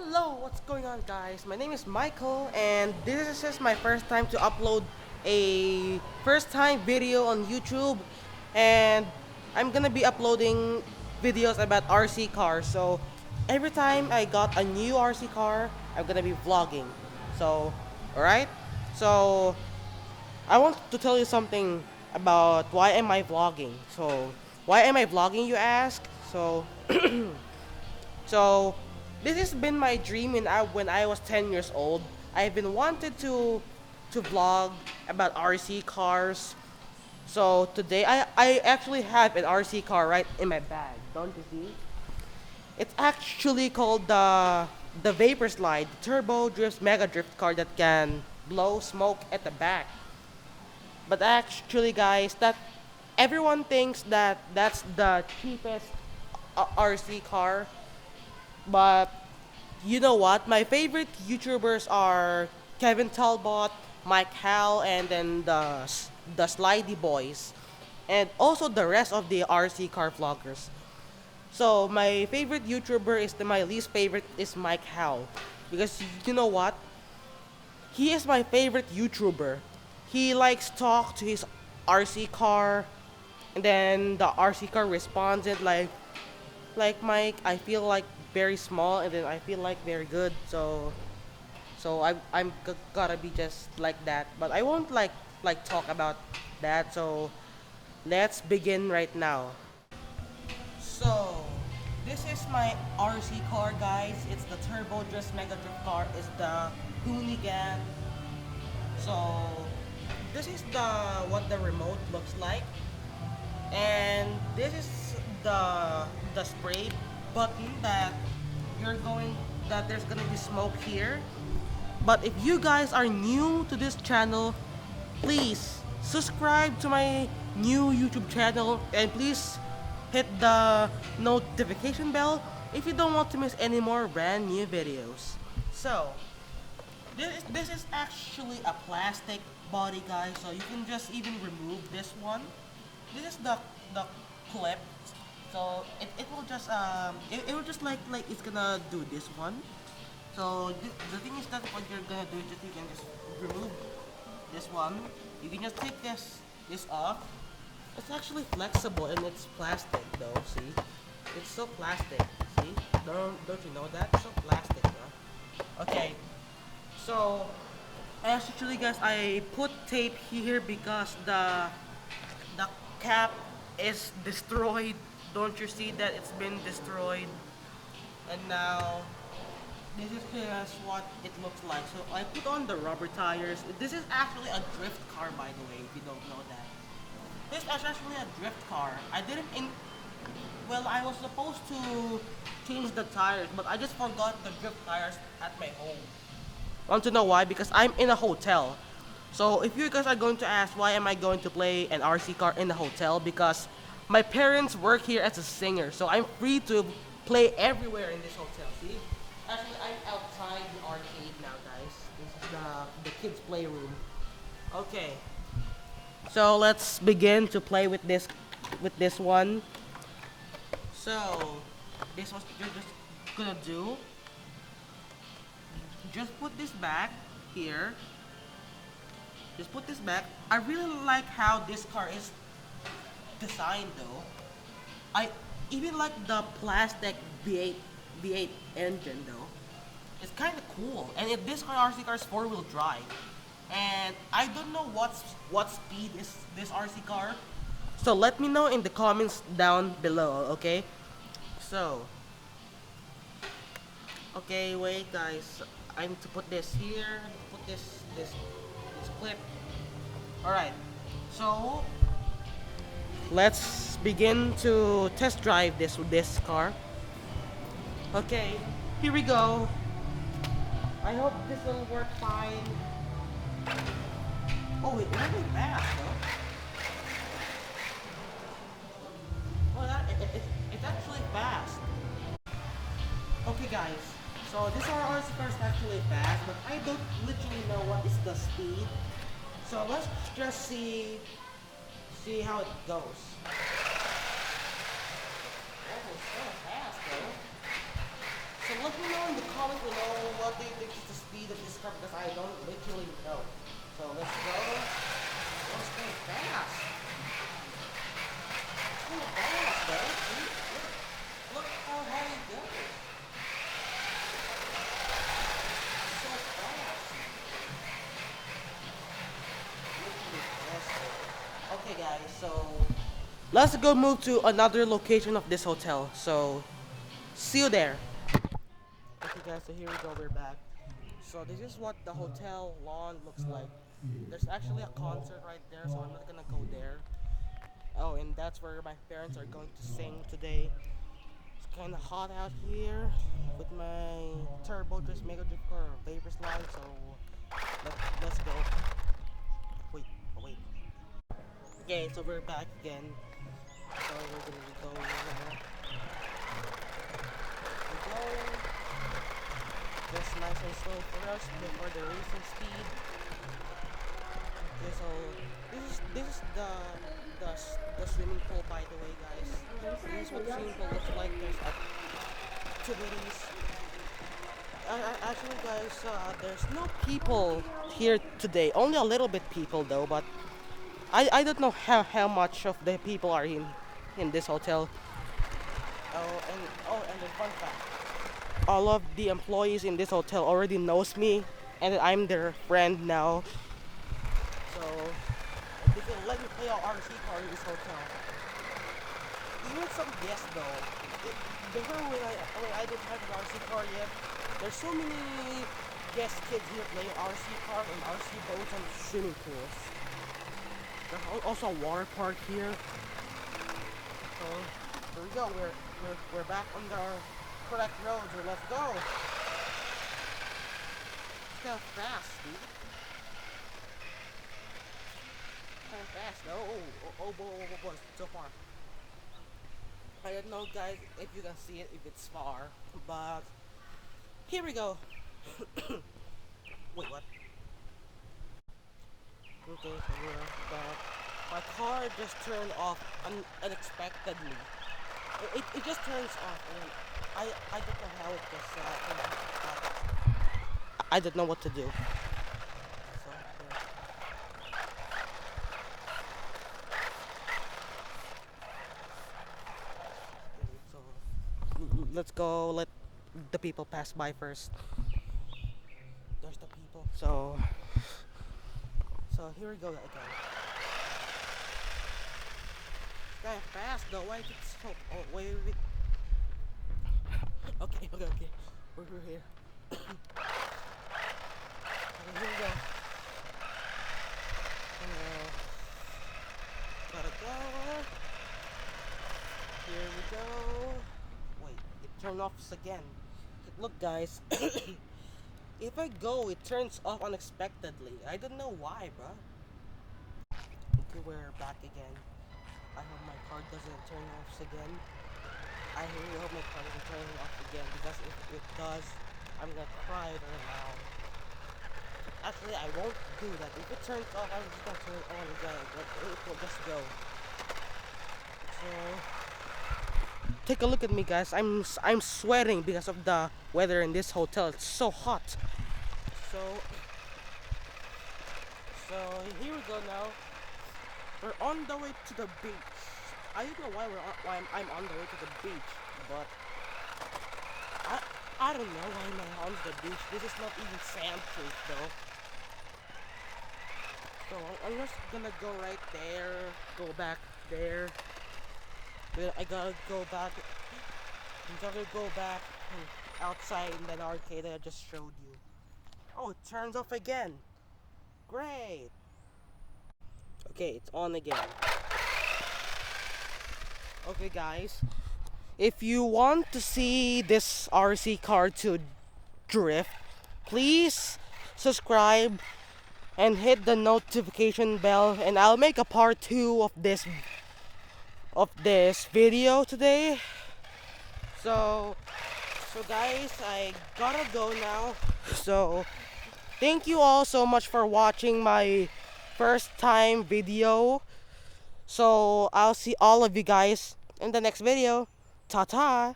Hello, what's going on, guys? My name is Michael, and this is just my first time to upload a first time video on YouTube. And I'm gonna be uploading videos about RC cars. So every time I got a new RC car, I'm gonna be vlogging. So, alright? So, I want to tell you something about why am I vlogging. So, why am I vlogging, you ask? So this has been my dream when I was 10 years old. I've been wanted to vlog about RC cars. So today I actually have an RC car right in my bag. Don't you see? It's actually called the Vapor Slide, the Turbo Drift Mega Drift car that can blow smoke at the back. But actually, guys, that everyone thinks that that's the cheapest RC car. But you know what? My favorite YouTubers are Kevin Talbot, Mike Hal, and then the Slidey Boys, and also the rest of the RC car vloggers. So my favorite YouTuber is my least favorite is Mike Hal, because you know what? He is my favorite YouTuber. He likes talk to his RC car, and then the RC car responds it like Mike, I feel like very small, and then I feel like very good. So I'm gotta be just like that. But I won't like talk about that. So let's begin right now. So this is my RC car, guys. It's the Turbo Drift Mega Drift car. It's the Hoonigan. So this is the what the remote looks like, and this is the spray button that you're going that there's gonna be smoke here. But if you guys are new to this channel, please subscribe to my new YouTube channel and please hit the notification bell if you don't want to miss any more brand new videos. So this is actually a plastic body, guys, so you can just even remove this one. This is the clip, so it will just it will just like it's gonna do this one. So the thing is that what you're gonna do is just you can just remove this one. You can just take this off. It's actually flexible and it's plastic though. See, it's so plastic. See, don't you know that? It's so plastic, huh? Okay, so actually, guys, I put tape here because the cap is destroyed. Don't you see that it's been destroyed? And now this is just what it looks like. So I put on the rubber tires. This is actually a drift car, by the way, if you don't know that. This is actually a drift car. I didn't in well, I was supposed to change the tires, but I just forgot the drift tires at my home. Want to know why? Because I'm in a hotel. So if you guys are going to ask why am I going to play an RC car in a hotel, because my parents work here as a singer, so I'm free to play everywhere in this hotel. See? Actually, I'm outside the arcade now, guys. This is the kids' playroom. Okay. So let's begin to play with this one. So this was you're just gonna do. Just put this back here. Just put this back. I really like how this car is designed though. I even like the plastic V8 engine though. It's kind of cool. And if this car RC car is four-wheel drive, and I don't know what speed is this RC car. So let me know in the comments down below, okay? So, okay, wait, guys. I need to put this here. Put this clip. All right. So let's begin to test drive this car. Okay, here we go. I hope this will work fine. Oh, it really fast, though. Oh, it's actually fast. Okay, guys. So this RR's first actually fast, but I don't literally know what is the speed. So let's just see how it goes. Oh, it's so fast, though. So let me know in the comments below what do you think is the speed of this car because I don't literally know. So let's go. Let's go fast. Go fast, bro. Look how high it goes. So fast. Literally fast. Okay guys, so let's go move to another location of this hotel. So see you there. Okay guys, so here we go, we're back. So this is what the hotel lawn looks like. There's actually a concert right there, so I'm not gonna go there. Oh, and that's where my parents are going to sing today. It's kinda hot out here with my Turbo Drift Mega Drift car Vapor Slide, so let's go. Wait, oh wait. Okay, so we're back again. So we're gonna be going now. We're going. Just nice and slow for us before the racing speed. Okay, so this is the swimming pool, by the way, guys. This is what the swimming pool looks like. There's activities. Actually, guys, there's no people here today. Only a little bit people though, but I don't know how much of the people are in this hotel. And the fun fact. All of the employees in this hotel already knows me and I'm their friend now. So they can let me play our RC car in this hotel. Even some guests though. Before when I didn't have an RC car yet, there's so many guest kids here playing RC car and RC boats and swimming pools. There's also a water park here. So here we go. We're back on the correct road, so let's go. It's kind of fast, dude. Kind of fast. Oh, boy, so far. I don't know, guys, if you can see it, if it's far, but here we go. Wait, what? Okay, so we're back. My car just turned off unexpectedly. It just turns off, and I don't know how it just I don't know what to do. So, let's go. Let the people pass by first. There's the people. So here we go again. It's kind of fast though. Why is it so? Oh wait. Okay. We're here. Okay, here we go. Gotta go. Here we go. Wait, it turned off again. Look, guys. If I go, it turns off unexpectedly. I don't know why, bruh. Okay, we're back again. I hope my car doesn't turn off again. I really hope my car doesn't turn off again, because if it does, I'm gonna cry right now. Actually, I won't do that. If it turns off, I'm just gonna turn it on again, but it will just go. So take a look at me, guys. I'm sweating because of the weather in this hotel. It's so hot. So here we go now. We're on the way to the beach. I don't know why I'm on the way to the beach, but I don't know why I'm on the beach. This is not even sandproof though. So I'm just gonna go right there, go back there. But I gotta go back. Outside in that arcade that I just showed you. Oh, it turns off again. Great. Okay, it's on again. Okay, guys. If you want to see this RC car to drift, please subscribe and hit the notification bell, and I'll make a part 2 of this video today. So guys, I gotta go now. So thank you all so much for watching my first time video. So I'll see all of you guys in the next video. Ta-ta!